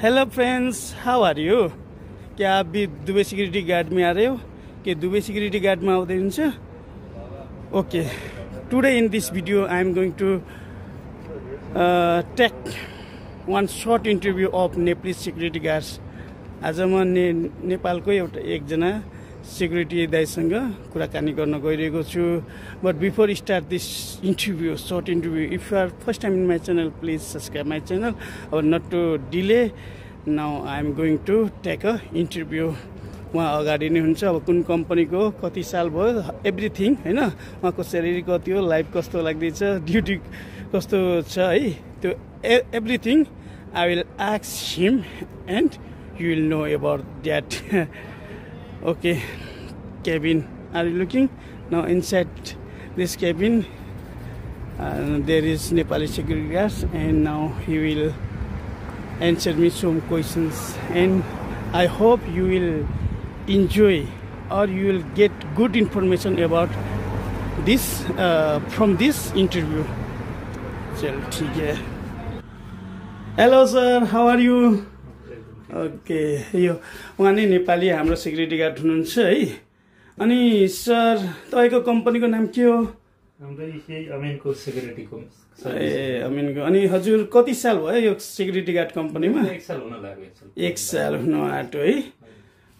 Hello friends, how are you? क्या आप भी Dubai security guard में आ रहे हो कि दुबई सिक्योरिटी गार्ड में आउँदै हुन्छ? Okay, today in this video I am going to take one short interview of Nepali security guards. आज म नेपालको एकजना सिक्युरिटी दाइसँग कुराकानी गर्न गइरहेको छु। But before start this interview, short interview, if you are first time in my channel, please subscribe my channel or not to delay. Now I am going to take a interview. उहाँ अगाडि नै हुन्छ। अब कुन कम्पनीको, कति साल भयो, एभ्रिथिङ होइन, उहाँको स्यालेरी कति हो, लाइफ कस्तो लाग्दैछ, ड्युटी कस्तो छ है, त्यो everything I will ask him and you will know about that. Okay, cabin, are you looking? Now inside this cabin there is Nepali security guards, and now he will answer me some questions, and I hope you will enjoy or you will get good information about this from this interview. चल ठीक है। Hello sir, how are you? Okay, यो उहाँ नै नेपाली हाम्रो security guard हुनुहुन्छ है। अनि सर, तपाईँको कम्पनीको नाम के हो? अमिनको सिक्युरिटीको। ए अमिनको। अनि हजुर कति साल भयो यो सिक्युरिटी गार्ड कम्पनीमा? 1 साल हुन लाग्यो। 1 साल हुन आँट्यो है।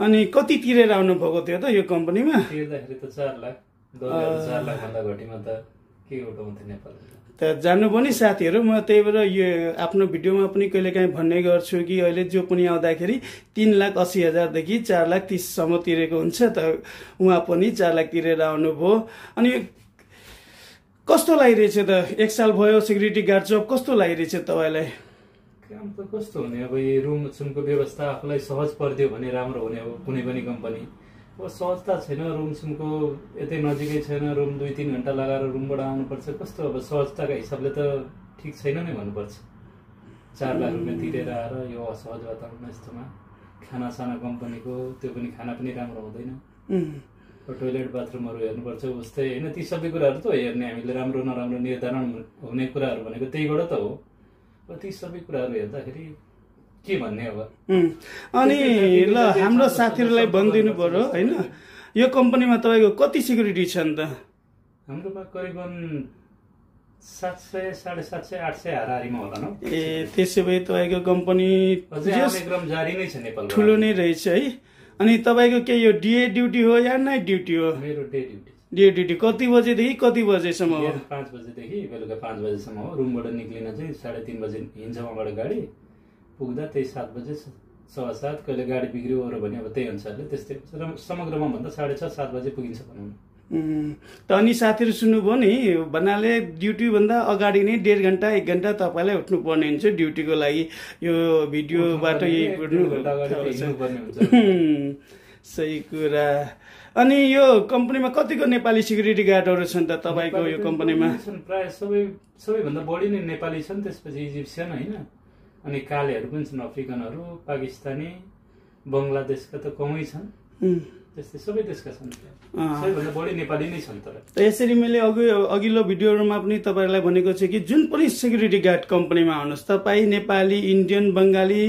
अनि कति तिरेर आउनु भएको थियो त यो कम्पनीमा? तिर्दाखेरि त 4 लाख, 4 लाख भन्दा घटीमा त के उठाउँथे नेपालमा। त जान्नु पनि साथीहरू, म त्यही भएर यो आफ्नो भिडियोमा पनि कहिलेकाहीँ भन्ने गर्छु कि अहिले जो पनि आउँदाखेरि 3,80,000 देखि 4,30,000 सम्म तिरेको हुन्छ। त उहाँ पनि 4 लाख तिरेर आउनुभयो। अनि कस्तो लागिरहेछ त? 1 साल भयो सिक्युरिटी गार्ड जब, कस्तो लागिरहेछ तपाईँलाई? काम त कस्तो हुने, अब यो रुम सुमको व्यवस्था आफूलाई सहज परिदियो भने राम्रो हुने हो। कुनै पनि कम्पनी अब सहजता छैन, रुम सुमको यतै नजिकै छैन, रुम 2-3 घन्टा लगाएर रुमबाट आउनुपर्छ। कस्तो अब सहजताको हिसाबले त ठिक छैन नै भन्नुपर्छ। 4 लाख रुपियाँ तिरेर आएर यो असहज वातावरण यस्तोमा, खानासाना कम्पनीको, त्यो पनि खाना पनि राम्रो हुँदैन, टोइलेट बाथरुमहरू हेर्नुपर्छ उस्तै होइन। ती सबै कुराहरू त हेर्ने, हामीले राम्रो नराम्रो निर्धारण हुने कुराहरू भनेको त्यहीबाट त हो। ती सबै कुराहरू हेर्दाखेरि के भन्ने अब। अनि ल हाम्रो साथीहरूलाई भनिदिनु पर्यो होइन, यो कम्पनीमा तपाईँको कति सिक्युरिटी छन् त? हाम्रोमा करिबन 700, 750, 800 हाराहारीमा होला न। ए त्यसो भए तपाईँको कम्पनी क्रम जारी नै छ नेपालमा, ठुलो नै रहेछ है। अनि तपाईँको के यो डे ड्युटी हो या नाइट ड्युटी हो? मेरो डे ड्युटी। डे ड्युटी कति बजेदेखि कति बजेसम्म हो? 5 बजेदेखि बेलुका 5 बजेसम्म हो। रुमबाट निक्लिन चाहिँ 3:30 बजे हिँड्छ उहाँबाट गाडी, पुग्दा त्यही 7 बजे 7:15। कहिले गाडी बिग्रियो ओऱ्यो भने अब त्यही अनुसारले त्यस्तै समग्रमा भन्दा 6:30, 7 बजे पुगिन्छ भनौँ न। त अनि साथीहरू सुन्नुभयो नि, भन्नाले ड्युटी भन्दा अगाडि नै 1.5 घन्टा 1 घन्टा तपाईँलाई उठ्नु पर्ने हुन्छ ड्युटीको लागि। यो भिडियोबाट सही कुरा। अनि यो कम्पनीमा कतिको नेपाली सिक्युरिटी गार्डहरू छन् त तपाईँको यो कम्पनीमा? प्राय सबैभन्दा बढी नै नेपाली छन्, त्यसपछि इजिप्सियन होइन, अनि कालेहरू पनि छन्, अफ्रिकनहरू, पाकिस्तानी, बङ्गलादेशका त कमै छन्, त्यस्तै सबै देशका छन्। सबैभन्दा बढी नेपाली नै छन्। तर यसरी मैले अघिल्लो भिडियोहरूमा पनि तपाईँहरूलाई भनेको छु कि जुन पनि सिक्युरिटी गार्ड कम्पनीमा आउनुहोस्, तपाईँ Nepali, Indian, Bengali,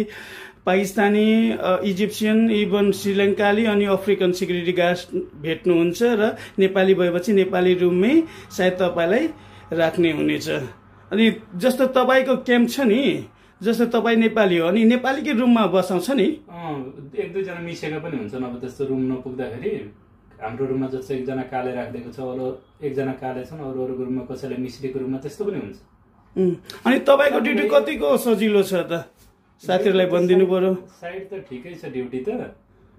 Pakistani, Egyptian, even श्रीलङ्काली अनि अफ्रिकन सिक्युरिटी गार्ड भेट्नुहुन्छ। र नेपाली भएपछि नेपाली रुममै सायद तपाईँलाई राख्ने हुनेछ। अनि जस्तो तपाईँको क्याम्प छ नि, जस्तो तपाईँ नेपाली हो अनि नेपालीकै रुममा बसाउँछ नि? 1-2 जना मिसेका पनि हुन्छन्। अब त्यस्तो रुम नपुग्दाखेरि हाम्रो रुममा जस्तो 1 जना काले राखिदिएको छ, अरू 1 जना काले छन्, अरू रुममा कसैलाई मिश्रीको रुममा, त्यस्तो पनि हुन्छ। अनि तपाईँको ड्युटी कतिको सजिलो छ त? साथीहरूलाई भनिदिनु पर्यो। साइड त ठिकै छ ड्युटी त,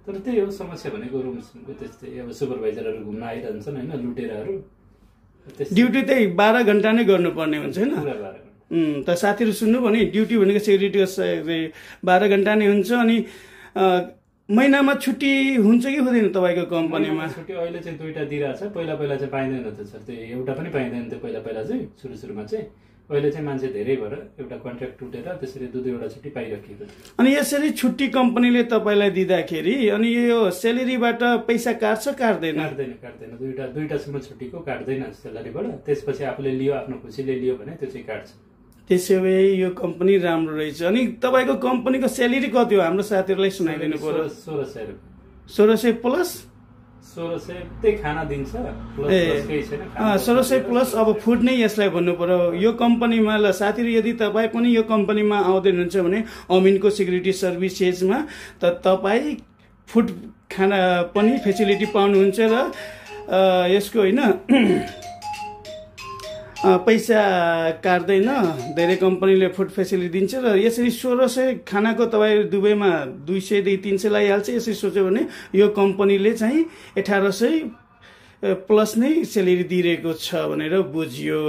तर त्यही हो समस्या भनेको रुमको त्यस्तै। अब सुपरभाइजरहरू घुम्न आइरहन्छन् होइन, लुटेराहरू। ड्युटी त्यही 12 घन्टा नै गर्नुपर्ने हुन्छ होइन? त साथीहरू सुन्नुभयो नि, ड्युटी भनेको सिक्युरिटीको 12 घन्टा नै हुन्छ। अनि महिनामा छुट्टी हुन्छ कि हुँदैन तपाईँको कम्पनीमा? छुट्टी अहिले चाहिँ 2टा दिइरहेको छ। पहिला चाहिँ पाइँदैन थियो सर, त्यो एउटा पनि पाइँदैन थियो पहिला चाहिँ, सुरुमा चाहिँ। अहिले चाहिँ मान्छे धेरै भएर एउटा कन्ट्र्याक्ट टुटेर त्यसरी 2-2वटा छुट्टी पाइराखेको छ। अनि यसरी छुट्टी कम्पनीले तपाईँलाई दिँदाखेरि अनि यो स्यालेरीबाट पैसा काट्छ काट्दैन? काट्दैन। दुईटासम्म छुट्टीको काट्दैन स्यालेरीबाट। त्यसपछि आफूले लियो, आफ्नो खुसीले लियो भने त्यो चाहिँ काट्छ। त्यसो भए यो कम्पनी राम्रो रहेछ। अनि तपाईँको कम्पनीको स्यालेरी कति हो हाम्रो साथीहरूलाई सुनाइदिनु पर्यो। 1600 रुपियाँ। 1600 प्लस 1600 त्यही खाना दिन्छ प्लस केही छैन। 1600 प्लस अब फुड नै यसलाई भन्नु पर्यो। यो कम्पनीमा ल साथीहरू यदि तपाईँ पनि यो कम्पनीमा आउँदै हुनुहुन्छ भने अमिनको सिक्युरिटी सर्भिसेसमा त तपाईँ फुड खाना पनि फेसिलिटी पाउनुहुन्छ र यसको होइन पैसा काट्दैन। धेरै कम्पनीले फुड फेसिलिटी दिन्छ र यसरी 1600 खानाको तपाईँ दुबईमा 200देखि 300 लागिहाल्छ। यसरी सोच्यो भने यो कम्पनीले चाहिँ 1800 प्लस नै स्यालेरी दिइरहेको छ भनेर बुझियो।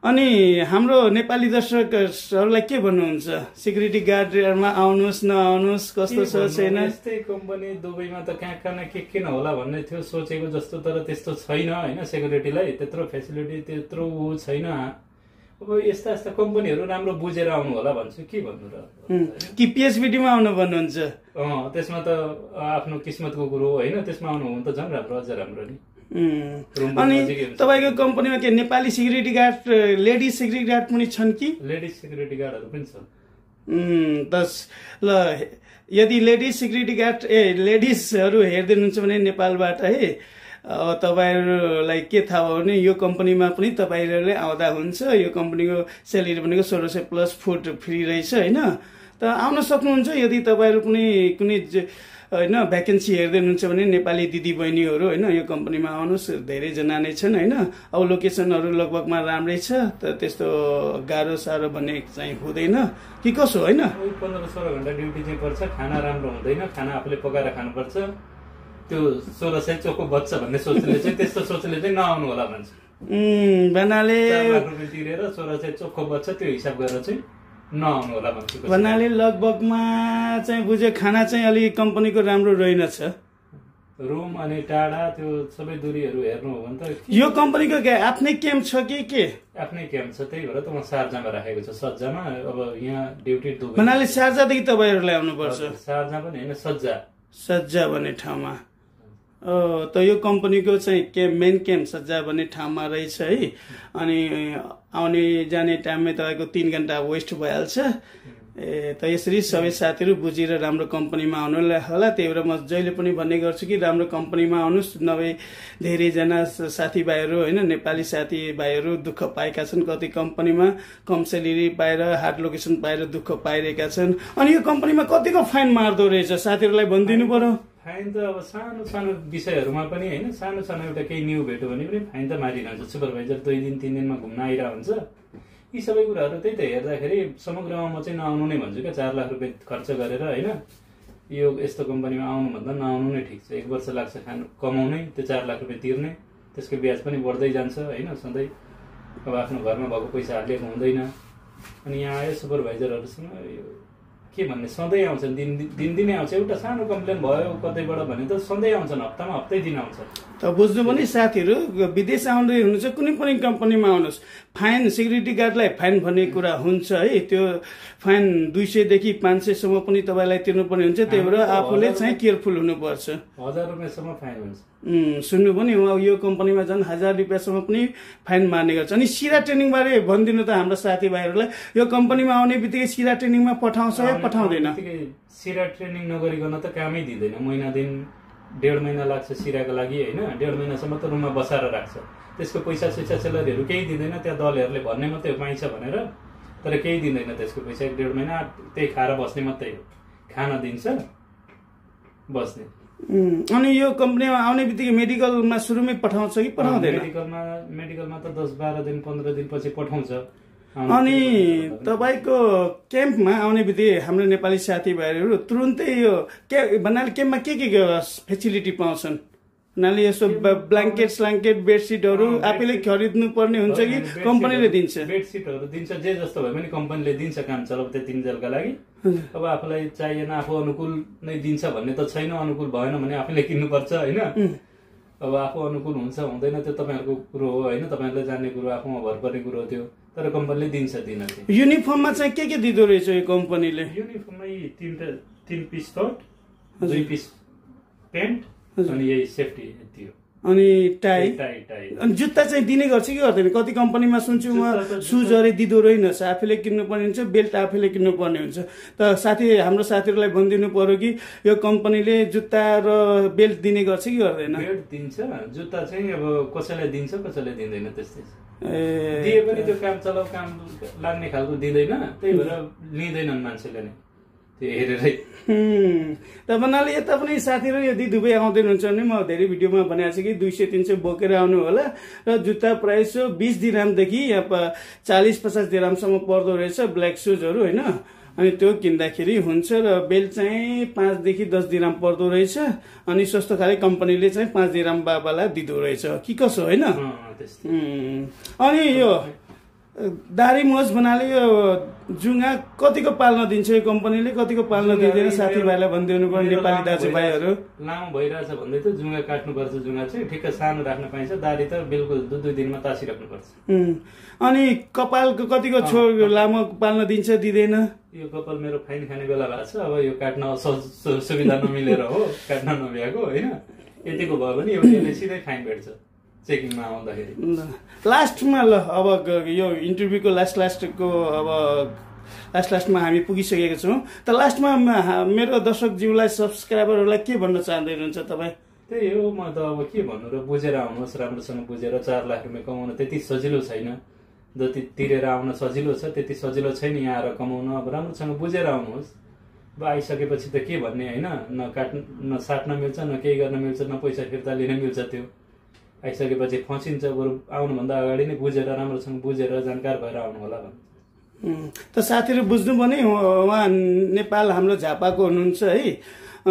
अनि हाम्रो नेपाली दर्शकहरूलाई के भन्नुहुन्छ? सिक्युरिटी गार्डमा आउनुहोस् नआउनुहोस् कस्तो छ छैन? यस्तै कम्पनी दुबईमा त कहाँ कहाँ के किन होला भन्ने थियो सोचेको जस्तो, तर त्यस्तो छैन होइन। सेक्युरिटीलाई त्यत्रो फेसिलिटी त्यत्रो ऊ छैन। अब यस्ता यस्ता कम्पनीहरू राम्रो बुझेर आउनु होला भन्छु। के भन्नु र कि पिएचबिडीमा आउनु भन्नुहुन्छ? त्यसमा त आफ्नो किस्मतको कुरो होइन। त्यसमा आउनु हो भने त झन् राम्रो, अझ राम्रो नि। अनि तपाईँको कम्पनीमा के Nepali security guard ladies security guard पनि छन् कि? लेडिज सिक्युरिटी गार्डहरू पनि छन्। ल यदि लेडिज सिक्युरिटी गार्ड लेडिजहरू हेर्दै हुनुहुन्छ भने नेपालबाट है तपाईँहरूलाई के थाहा भयो भने यो कम्पनीमा पनि तपाईँहरूले आउँदा हुन्छ। यो कम्पनीको स्यालेरी भनेको 1600 प्लस फुड फ्री रहेछ होइन। त आउन सक्नुहुन्छ यदि तपाईँहरू पनि कुनै होइन भ्याकेन्सी हेर्दै हुनुहुन्छ भने नेपाली दिदी बहिनीहरू होइन यो कम्पनीमा आउनुहोस्। धेरैजना नै छन् होइन। अब लोकेसनहरू लगभगमा राम्रै छ त त्यस्तो गाह्रो साह्रो भन्ने चाहिँ हुँदैन कि कसो होइन। 15-16 घन्टा ड्युटी चाहिँ पर्छ। खाना राम्रो हुँदैन। खाना आफूले पकाएर खानुपर्छ। त्यो 1600 चोखो बच्छ भन्ने सोचले चाहिँ त्यस्तो सोचले चाहिँ नआउनु होला भन्छ। भन्नाले 4 लाख रुपियाँ तिरेर 1600 चोखो बच्छ त्यो हिसाब गरेर चाहिँ नआउनु होला भन्छु। भन्नाले लगभगमा चाहिँ बुझ्यो खाना चाहिँ अलिक कम्पनीको राम्रो रहेनछ। रुम अनि टाढा त्यो सबै दूरीहरू हेर्नु हो भने त यो कम्पनीको आफ्नै क्याम्प छ कि के? आफ्नै क्याम्प छ। त्यही भएर त म शारजामा राखेको छु। सज्जामा अब यहाँ ड्युटी दुबई। भन्नाले शारजादेखि तपाईँहरूलाई आउनुपर्छ? शारजा पनि होइन, सज्जा भन्ने ठाउँमा। त यो कम्पनीको चाहिँ मेन क्याम्प सज्जा भन्ने ठाउँमा रहेछ है। अनि आउने जाने टाइममै तपाईँको 3 घन्टा वेस्ट भइहाल्छ। त यसरी सबै साथीहरू बुझेर राम्रो कम्पनीमा आउनु होला। त्यही भएर म जहिले पनि भन्ने गर्छु कि राम्रो कम्पनीमा आउनुहोस्। नभए धेरैजना साथीभाइहरू होइन नेपाली साथीभाइहरू दुःख पाएका छन्। कति कम्पनीमा कम स्यालेरी पाएर हार्ड लोकेसन पाएर दुःख पाइरहेका छन्। अनि यो कम्पनीमा कतिको फाइन मार्दो रहेछ साथीहरूलाई भनिदिनु पर्यो। फाइन त अब सानो सानो विषयहरूमा पनि होइन, सानो सानो एउटा केही न्यू भेट्यो भने पनि फाइन त मारिरहन्छ। सुपरभाइजर 2 दिन 3 दिनमा घुम्न आइरहेको हुन्छ। यी सबै कुराहरू त्यही त हेर्दाखेरि समग्रमा म चाहिँ नआउनु नै भन्छु क्या। 4 लाख रुपियाँ खर्च गरेर होइन यो यस्तो कम्पनीमा आउनुभन्दा नआउनु नै ठिक छ। 1 वर्ष लाग्छ खानु कमाउनै, त्यो 4 लाख रुपियाँ तिर्ने, त्यसको ब्याज पनि बढ्दै जान्छ होइन सधैँ। अब आफ्नो घरमा भएको पैसा हालिएको हुँदैन। अनि यहाँ आयो सुपरभाइजरहरूसँग के भन्ने सधैँ आउँछन्। दिनदिनै आउँछ। एउटा सानो कम्प्लेन भयो कतैबाट भने त सधैँ आउँछन्। हप्तामा हप्तै दिन आउँछ। त बुझ्नु पनि साथीहरू विदेश आउँदै हुनुहुन्छ कुनै पनि कम्पनीमा आउनुहोस्। फाइन सिक्युरिटी गार्डलाई फाइन भन्ने कुरा हुन्छ है। त्यो फाइन 200 देखि 500 सम्म पनि तपाईँलाई तिर्नुपर्ने हुन्छ। त्यही भएर आफूले चाहिँ केयरफुल हुनुपर्छ। 1000 रुपियाँसम्म फाइन हुन्छ। सुन्नु पनि यो कम्पनीमा झन् 1000 रुपियाँसम्म पनि फाइन मार्ने गर्छ। अनि सिरा ट्रेनिङ बारे भनिदिनु त हाम्रो साथीभाइहरूलाई। यो कम्पनीमा आउने बित्तिकै सिरा ट्रेनिङमा पठाउँछ या पठाउँदैन? सिरा ट्रेनिङ नगरिकन त कामै दिँदैन। महिना दिन 1.5 महिना लाग्छ सिराको लागि होइन। 1.5 महिनासम्म त रुममा बसाएर राख्छ। त्यसको पैसा सेलरीहरू केही दिँदैन। त्यहाँ दलहरूले भन्ने मात्रै पाइन्छ भनेर, तर केही दिँदैन त्यसको पैसा। 1.5 महिना त्यही खाएर बस्ने मात्रै हो। खाना दिन्छ बस्ने। अनि यो कम्पनीमा आउने बित्तिकै मेडिकलमा सुरुमै पठाउँछ कि पठाउँदैन? मेडिकलमा त 10-12 दिन 15 दिन पछि पठाउँछ। अनि तपाईँको क्याम्पमा आउने बित्तिकै हाम्रो नेपाली साथीभाइहरू तुरुन्तै यो भन्नाले क्याम्पमा के फेसिलिटी पाउँछन्? भन्नाले यसो ब्ल्याङ्केट बेडसिटहरू आफैले खरिद्नु पर्ने हुन्छ कि कम्पनीले दिन्छ? बेडसिटहरू दिन्छ। जे जस्तो भए पनि कम्पनीले दिन्छ काम चलाउ त्यति दिनका लागि। अब आफूलाई चाहिएन आफू अनुकूल नै दिन्छ भन्ने त छैन। अनुकूल भएन भने आफैले किन्नुपर्छ होइन। अब आफू अनुकूल हुन्छ हुँदैन त्यो तपाईँहरूको कुरो हो होइन। तपाईँहरूले जान्ने कुरो आफूमा भर पर्ने कुरो हो त्यो। तर कम्पनीले दिन्छ दिन चाहिँ। युनिफर्ममा चाहिँ के दिँदो रहेछ यो कम्पनीले? युनिफर्ममै 3 पिस सर्ट, 2 पिस प्यान्ट अनि यही सेफ्टी यति हो। अनि टाई टाई अनि जुत्ता चाहिँ दिने गर्छ कि गर्दैन कति कम्पनीमा सुन्छु म सुजहरू दिँदो रहेनछ आफूले किन्नुपर्ने हुन्छ बेल्ट आफूले किन्नुपर्ने हुन्छ त हाम्रो साथीहरूलाई भनिदिनु पर्यो कि यो कम्पनीले जुत्ता र बेल्ट दिने गर्छ कि गर्दैन बेल्ट दिन्छ जुत्ता चाहिँ अब कसैलाई दिन्छ कसैलाई दिँदैन त्यस्तै दिए पनि त्यो काम चलाउ काम लाग्ने खालको दिँदैन त्यही भएर लिँदैनन् मान्छेले नै त्यो हेरेरै त भन्नाले यता पनि साथीहरू यदि दुबई आउँदै हुनुहुन्छ भने म धेरै भिडियोमा भनेको छु कि 200-300 बोकेर आउनु होला र जुत्ता प्राइस 20 दिरामदेखि 40-50 दिरामसम्म पर्दो रहेछ ब्ल्याक सुजहरू होइन अनि त्यो किन्दाखेरि हुन्छ र बेल्ट चाहिँ 5 देखि 10 दिराम पर्दो रहेछ अनि सस्तो खाले कम्पनीले चाहिँ 5 दिराम बाबालाई दिँदो रहेछ कि कसो होइन अनि यो दारी मोज भन्नाले यो जुङ्गा कतिको पाल्न दिन्छ यो कम्पनीले कतिको पाल्न दिँदैन साथीभाइलाई भनिदिनु पर्यो नेपाली दाजुभाइहरू लामो भइरहेछ भन्दै त जुङ्गा काट्नुपर्छ जुङ्गा चाहिँ ठिक्क सानो राख्न पाइन्छ दारी त बिल्कुल 2 दिनमा तासिराख्नुपर्छ अनि कपालको कतिको लामो पाल्न दिन्छ दिँदैन यो कपाल मेरो फाइन खाने बेला भएको छ अब यो काट्न सुविधा नमिलेर हो काट्न नभ्याएको होइन यतिको भयो भने एउटाले सिधै फाइन भेट्छ चेकिङमा आउँदाखेरि लास्टमा ल अब यो इन्टरभ्यूको लास्टको अब लास्टमा हामी पुगिसकेको छौँ त लास्टमा मेरो दर्शकज्यूलाई सब्सक्राइबरहरूलाई के भन्न चाहँदै हुनुहुन्छ तपाईँ त्यही हो म त अब के भन्नु र बुझेर आउनुहोस् राम्रोसँग बुझेर 4 लाख रुपियाँ कमाउन त्यति सजिलो छैन जति तिरेर आउन सजिलो छ त्यति सजिलो छैन यहाँ आएर कमाउन अब राम्रोसँग बुझेर आउनुहोस् अब आइसकेपछि त के भन्ने होइन न साट्न मिल्छ न केही गर्न मिल्छ न पैसा फिर्ता लिन मिल्छ त्यो आइसकेपछि फसिन्छ बरु आउनुभन्दा अगाडि नै बुझेर राम्रोसँग बुझेर जानकार भएर आउनु होला भन्नु त साथीहरू बुझ्नु भने उहाँ नेपाल हाम्रो झापाको हुनुहुन्छ है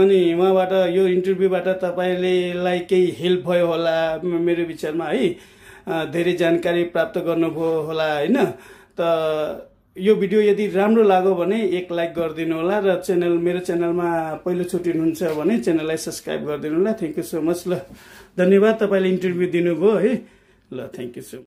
अनि उहाँबाट यो इन्टरभ्यूबाट तपाईँलाई केही हेल्प भयो होला मेरो विचारमा है धेरै जानकारी प्राप्त गर्नुभयो होला होइन त यो भिडियो यदि राम्रो लाग्यो भने 1 लाइक गरिदिनु होला र मेरो च्यानलमा पहिलोचोटि हुनुहुन्छ भने च्यानललाई सब्सक्राइब गरिदिनु होला थ्याङ्क यू सो मच ल धन्यवाद तपाईँले इन्टरभ्यू दिनुभयो है ल थ्याङ्क यू सो